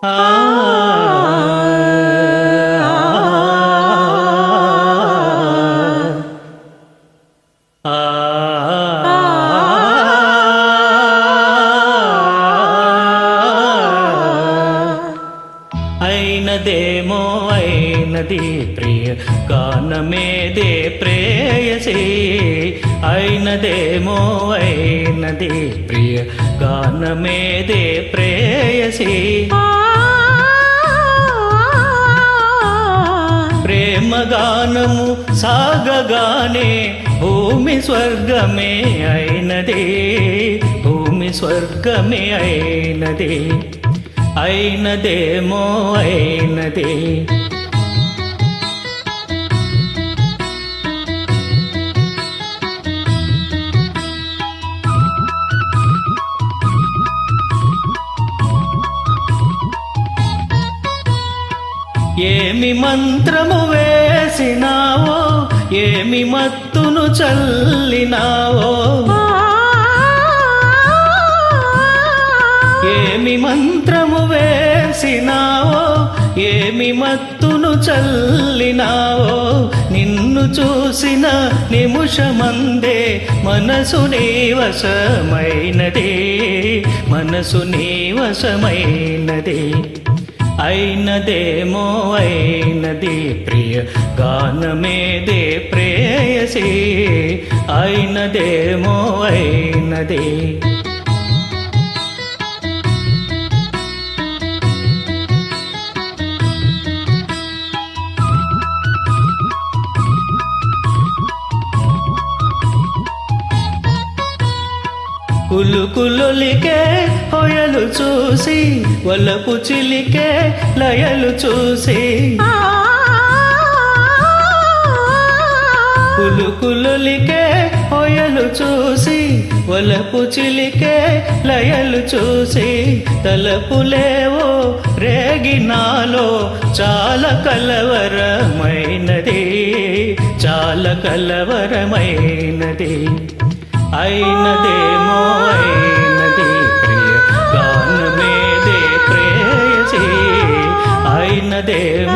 ఆ అయినదేమో అయినది ప్రియ గానమేదే ప్రేయసి అయినదేమో అయినది ప్రియ గానమేదే ప్రేయసి ప్రేమగానము సాగగానే భూమి స్వర్గమే అయినది భూమి స్వర్గమే అయినది అయినదేమో అయినది ఏమి మంత్రము వేసినావో ఏమి మత్తును చల్లినావో ఏమి మంత్రము వేసినావో ఏమి మత్తును చల్లినావో నిన్ను చూసిన నిమిషమందే మనసు నీ వశమైనది మనసు నీ వశమైనది అయినదేమో అయినది ప్రియ గానమేదే ప్రేయసి అయినదేమో అయినది కులుకులొలికే హొయలు చూసి వలపు చిలికే లయలు చూసి కులుకులొలికే హొయలు చూసి వలపు చిలికే లయలు చూసి తలపులేవో రేగినాలో చాలా కలవరమైనది చాలా కలవరమైనది అయినదేమో అయినది ప్రియ గానమేదే ప్రేయసి అయినదేమో